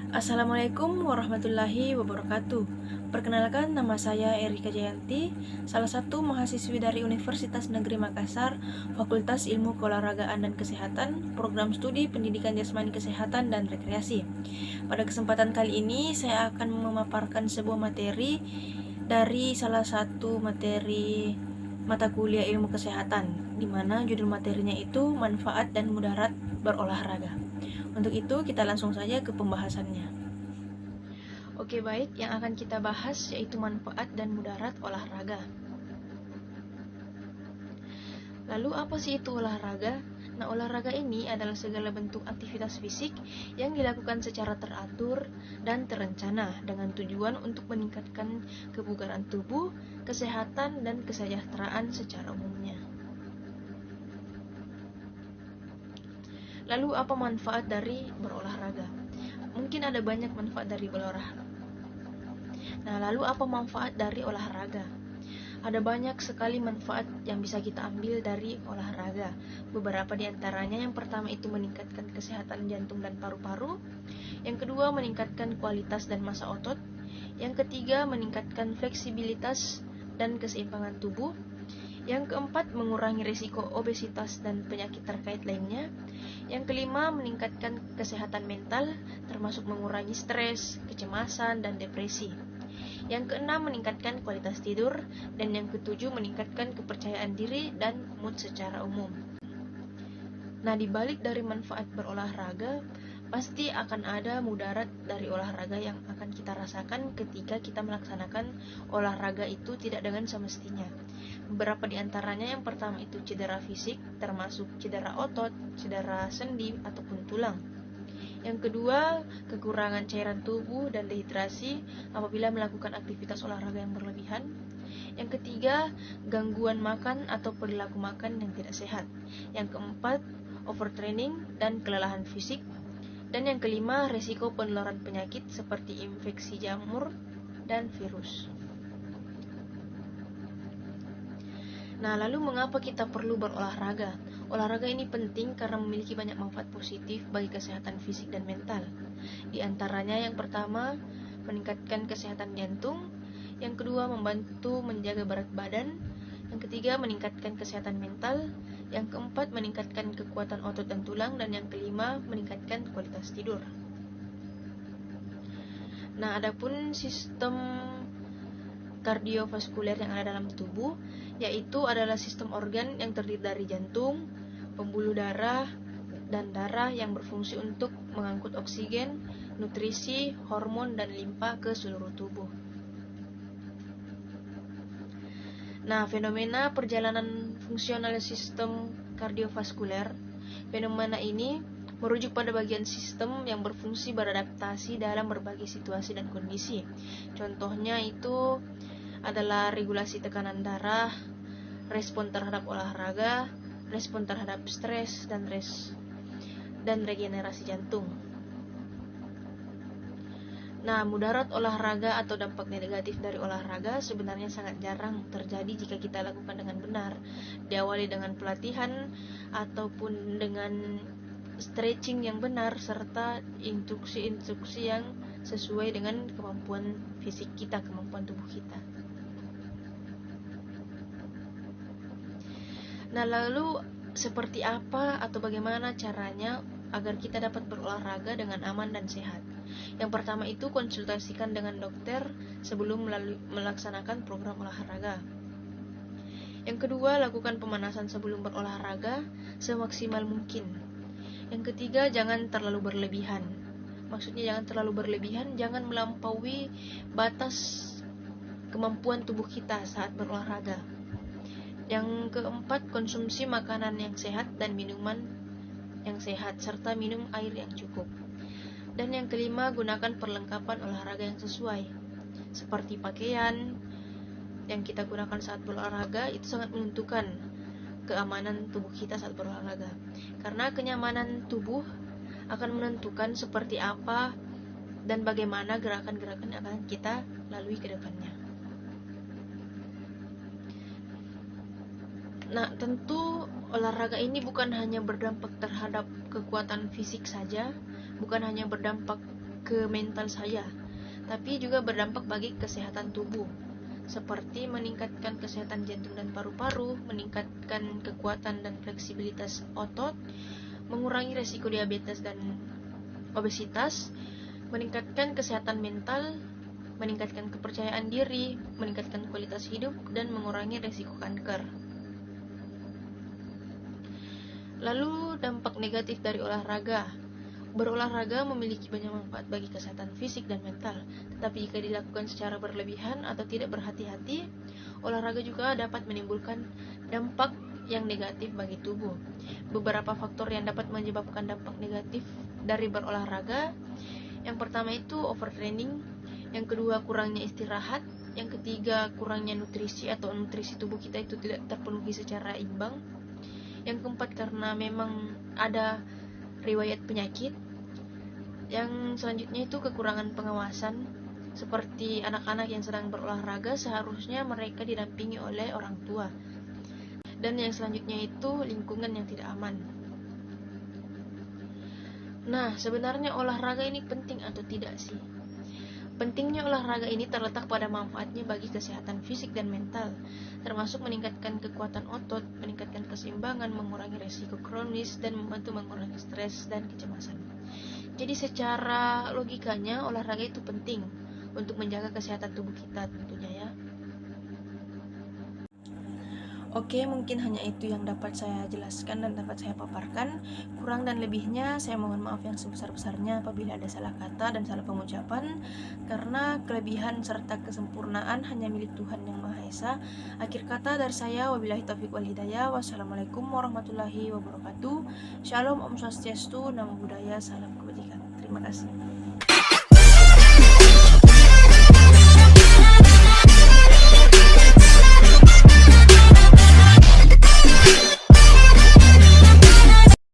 Assalamualaikum warahmatullahi wabarakatuh. Perkenalkan, nama saya Erika Jayanti, salah satu mahasiswi dari Universitas Negeri Makassar, Fakultas Ilmu Keolahragaan dan Kesehatan, Program Studi Pendidikan Jasmani Kesehatan dan Rekreasi. Pada kesempatan kali ini, saya akan memaparkan sebuah materi dari salah satu materi mata kuliah ilmu kesehatan, di mana judul materinya itu manfaat dan mudarat berolahraga. Untuk itu, kita langsung saja ke pembahasannya. Oke, baik, yang akan kita bahas yaitu manfaat dan mudarat olahraga. Lalu apa sih itu olahraga? Nah, olahraga ini adalah segala bentuk aktivitas fisik yang dilakukan secara teratur dan terencana dengan tujuan untuk meningkatkan kebugaran tubuh, kesehatan, dan kesejahteraan secara umumnya. Lalu apa manfaat dari berolahraga? Mungkin ada banyak manfaat dari berolahraga. Nah, lalu apa manfaat dari olahraga? Ada banyak sekali manfaat yang bisa kita ambil dari olahraga. Beberapa di antaranya, yang pertama itu meningkatkan kesehatan jantung dan paru-paru. Yang kedua, meningkatkan kualitas dan massa otot. Yang ketiga, meningkatkan fleksibilitas dan keseimbangan tubuh. Yang keempat, mengurangi risiko obesitas dan penyakit terkait lainnya. Yang kelima, meningkatkan kesehatan mental, termasuk mengurangi stres, kecemasan, dan depresi. Yang keenam, meningkatkan kualitas tidur. Dan yang ketujuh, meningkatkan kepercayaan diri dan mood secara umum. Nah, dibalik dari manfaat berolahraga, pasti akan ada mudarat dari olahraga yang akan kita rasakan ketika kita melaksanakan olahraga itu tidak dengan semestinya. Beberapa di antaranya, yang pertama itu cedera fisik, termasuk cedera otot, cedera sendi, ataupun tulang. Yang kedua, kekurangan cairan tubuh dan dehidrasi apabila melakukan aktivitas olahraga yang berlebihan. Yang ketiga, gangguan makan atau perilaku makan yang tidak sehat. Yang keempat, overtraining dan kelelahan fisik. Dan yang kelima, resiko penularan penyakit seperti infeksi jamur dan virus. Nah, lalu mengapa kita perlu berolahraga? Olahraga ini penting karena memiliki banyak manfaat positif bagi kesehatan fisik dan mental. Di antaranya, yang pertama, meningkatkan kesehatan jantung. Yang kedua, membantu menjaga berat badan. Yang ketiga, meningkatkan kesehatan mental. Yang keempat, meningkatkan kekuatan otot dan tulang. Dan yang kelima, meningkatkan kualitas tidur. Nah, adapun sistem kardiovaskuler yang ada dalam tubuh, yaitu adalah sistem organ yang terdiri dari jantung, pembuluh darah, dan darah yang berfungsi untuk mengangkut oksigen, nutrisi, hormon, dan limpa ke seluruh tubuh. Nah, fenomena perjalanan fungsional sistem kardiovaskuler, fenomena ini merujuk pada bagian sistem yang berfungsi beradaptasi dalam berbagai situasi dan kondisi. Contohnya itu adalah regulasi tekanan darah, respon terhadap olahraga, respon terhadap stres, dan regenerasi jantung. Nah, mudarat olahraga atau dampak negatif dari olahraga sebenarnya sangat jarang terjadi jika kita lakukan dengan benar. Diawali dengan pelatihan ataupun dengan stretching yang benar serta instruksi-instruksi yang sesuai dengan kemampuan fisik kita, kemampuan tubuh kita. Nah, lalu seperti apa atau bagaimana caranya agar kita dapat berolahraga dengan aman dan sehat? Yang pertama itu, konsultasikan dengan dokter sebelum melaksanakan program olahraga. Yang kedua, lakukan pemanasan sebelum berolahraga semaksimal mungkin. Yang ketiga, jangan terlalu berlebihan. Maksudnya jangan terlalu berlebihan, jangan melampaui batas kemampuan tubuh kita saat berolahraga. Yang keempat, konsumsi makanan yang sehat dan minuman yang sehat, serta minum air yang cukup. Dan yang kelima, gunakan perlengkapan olahraga yang sesuai, seperti pakaian yang kita gunakan saat berolahraga. Itu sangat menentukan keamanan tubuh kita saat berolahraga, karena kenyamanan tubuh akan menentukan seperti apa dan bagaimana gerakan-gerakan yang akan kita lalui ke depannya. Nah, tentu olahraga ini bukan hanya berdampak terhadap kekuatan fisik saja, bukan hanya berdampak ke mental saya, tapi juga berdampak bagi kesehatan tubuh, seperti meningkatkan kesehatan jantung dan paru-paru, meningkatkan kekuatan dan fleksibilitas otot, mengurangi resiko diabetes dan obesitas, meningkatkan kesehatan mental, meningkatkan kepercayaan diri, meningkatkan kualitas hidup, dan mengurangi resiko kanker. Lalu dampak negatif dari olahraga. Berolahraga memiliki banyak manfaat bagi kesehatan fisik dan mental, tetapi jika dilakukan secara berlebihan atau tidak berhati-hati, olahraga juga dapat menimbulkan dampak yang negatif bagi tubuh. Beberapa faktor yang dapat menyebabkan dampak negatif dari berolahraga, yang pertama itu overtraining, yang kedua kurangnya istirahat, yang ketiga kurangnya nutrisi atau nutrisi tubuh kita itu tidak terpenuhi secara imbang, yang keempat karena memang ada riwayat penyakit, yang selanjutnya itu kekurangan pengawasan, seperti anak-anak yang sedang berolahraga seharusnya mereka didampingi oleh orang tua, dan yang selanjutnya itu lingkungan yang tidak aman. Nah, sebenarnya olahraga ini penting atau tidak sih? Pentingnya olahraga ini terletak pada manfaatnya bagi kesehatan fisik dan mental, termasuk meningkatkan kekuatan otot, meningkatkan keseimbangan, mengurangi resiko kronis, dan membantu mengurangi stres dan kecemasan. Jadi secara logikanya olahraga itu penting untuk menjaga kesehatan tubuh kita tentunya ya. Oke, mungkin hanya itu yang dapat saya jelaskan dan dapat saya paparkan. Kurang dan lebihnya saya mohon maaf yang sebesar-besarnya apabila ada salah kata dan salah pengucapan, karena kelebihan serta kesempurnaan hanya milik Tuhan Yang Maha Esa. Akhir kata dari saya, wabillahi taufiq wal hidayah. Wassalamualaikum warahmatullahi wabarakatuh. Shalom, Om Swastiastu, Namo Buddhaya, salam kebajikan. Terima kasih.